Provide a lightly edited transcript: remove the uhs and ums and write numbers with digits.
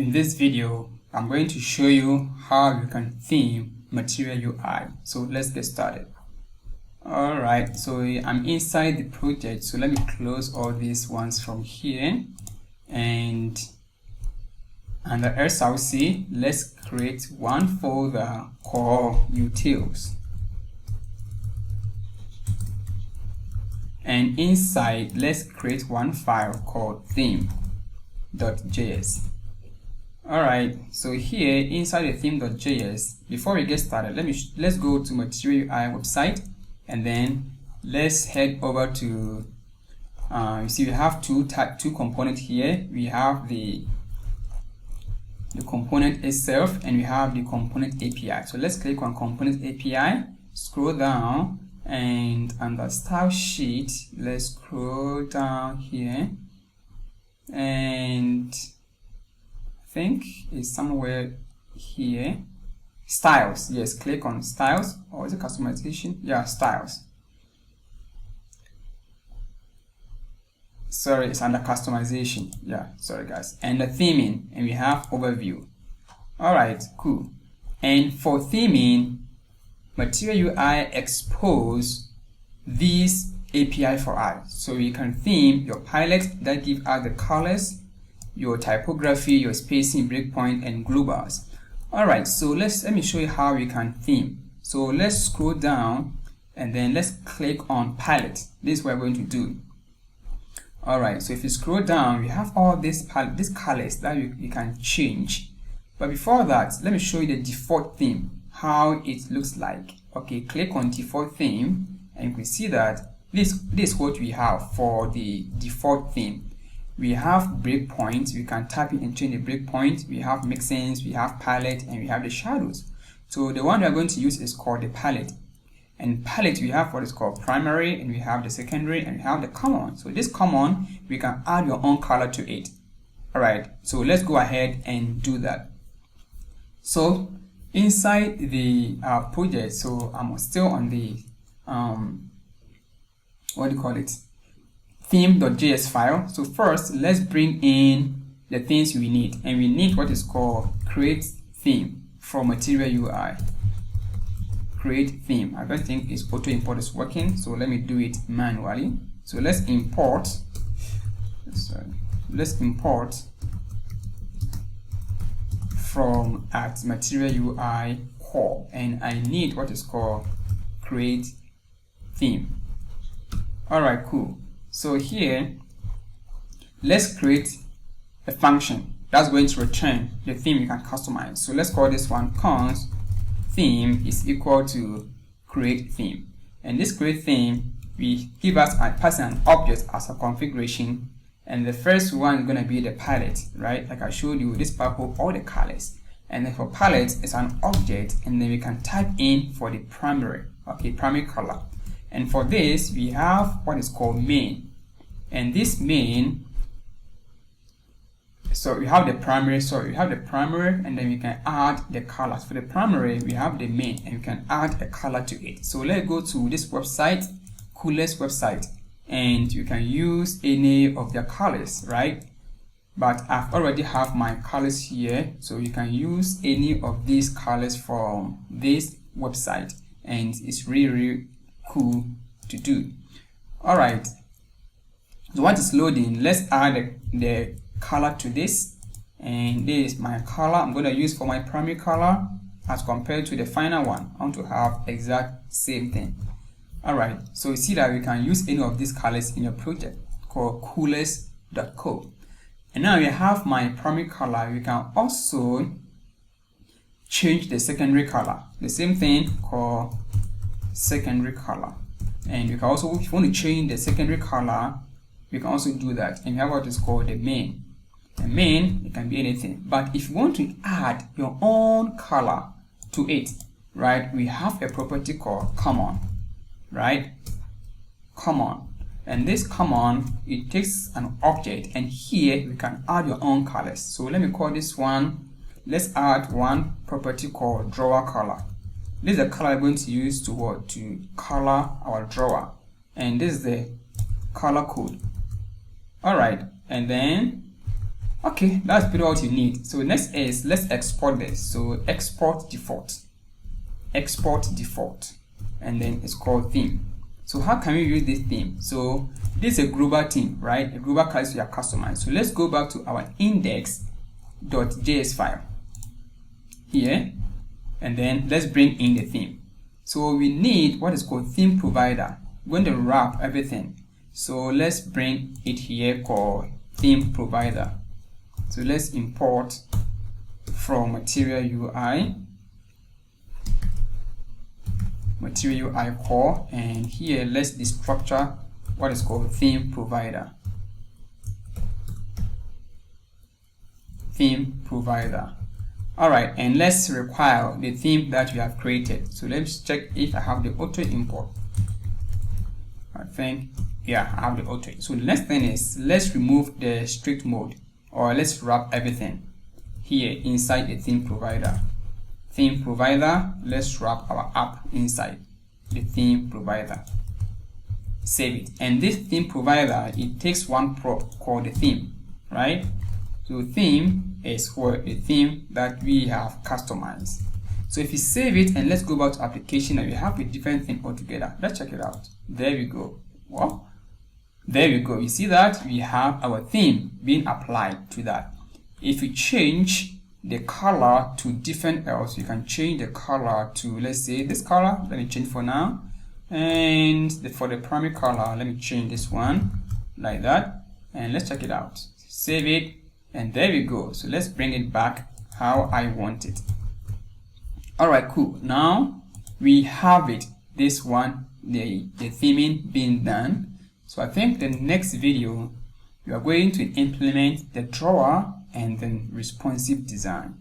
In this video, I'm going to show you how you can theme Material UI. So let's get started. Alright, so I'm inside the project, so let me close all these ones from here, and under SRC, let's create one folder called utils, and inside let's create one file called theme.js. Alright, so here inside the theme.js, before we get started, let's go to Material UI website, and then let's head over to you see we have two components here. We have the component itself, and we have the component API. So let's click on component API, scroll down, and under style sheet let's scroll down here, and I think it's somewhere here. Styles, yes, click on styles, or is it customization? Yeah, styles. Sorry, it's under customization. Yeah, sorry guys. And the theming, and we have overview. Alright, cool. And for theming, Material UI expose this API for us. So you can theme your palette that give us the colors, your typography, your spacing, breakpoint, and globals. Alright, so let me show you how you can theme. So let's scroll down, and then let's click on palette. This is what we're going to do. Alright, so if you scroll down, we have all these colors that you can change. But before that, let me show you the default theme, how it looks like. Okay, click on default theme, and you can see that this is what we have for the default theme. We have breakpoints, we can tap it and change the breakpoint. We have mixins, we have palette, and we have the shadows. So the one we are going to use is called the palette. And palette, we have what is called primary, and we have the secondary, and we have the common. So this common, we can add your own color to it. Alright, so let's go ahead and do that. So inside the project, so I'm still on the what do you call it, theme.js file. So first, let's bring in the things we need, and we need what is called create theme from Material UI. Create theme. I don't think its auto import is working, so let me do it manually. So let's import. Let's import from at Material UI core, and I need what is called create theme. Alright, cool. So here, let's create a function that's going to return the theme you can customize. So let's call this one const theme is equal to create theme. And this create theme, we give us pass an object as a configuration, and the first one is going to be the palette, right? Like I showed you, this purple, all the colors. And then for palette, it's an object, and then we can type in for the primary, okay, primary color. And for this, we have what is called main. And this main, so we have the primary, and then we can add the colors. For the primary, we have the main, and we can add a color to it. So let's go to this website, Coolest website, and you can use any of the colors, right? But I've already have my colors here, so you can use any of these colors from this website, and it's really cool to do. Alright, so once it's loading, let's add the color to this, and this is my color I'm going to use for my primary color as compared to the final one. I want to have exact same thing. Alright, so you see that we can use any of these colors in your project called coolest.co. And now we have my primary color. We can also change the secondary color, the same thing called secondary color. And you can also, if you want to change the secondary color, you can also do that. And we have what is called the main. The main, it can be anything, but if you want to add your own color to it, right, we have a property called common, right? Common. And this common, it takes an object, and here we can add your own colors. So let me call this one, let's add one property called drawer color. This is the color I'm going to use to color our drawer, and this is the color code. Alright, and then Okay, that's pretty what you need. So next is let's export this. So export default, and then it's called theme. So how can we use this theme? So this is a global theme, right? A global class we are customized. So let's go back to our index.js file here, and then let's bring in the theme. So we need what is called theme provider. We're going to wrap everything. So let's bring it here called theme provider. So let's import from material UI core, and here let's destructure what is called theme provider. Alright, and let's require the theme that we have created. So let's check if I have the auto import. I think, yeah, I have the auto. So the next thing is let's remove the strict mode, or let's wrap everything here inside the theme provider. Let's wrap our app inside the theme provider. Save it. And this theme provider, it takes one prop called the theme, right? So theme is for the theme that we have customized. So if you save it and let's go back to application, and we have a different thing altogether. Let's check it out. There we go. Well, there we go. You see that we have our theme being applied to that. If you change the color to different else, you can change the color to, let's say, this color. Let me change for now. And for the primary color, let me change this one like that. And let's check it out. Save it. And there we go. So let's bring it back how I want it. Alright, cool. Now we have it. This one, the theming being done. So I think the next video, we are going to implement the drawer and then responsive design.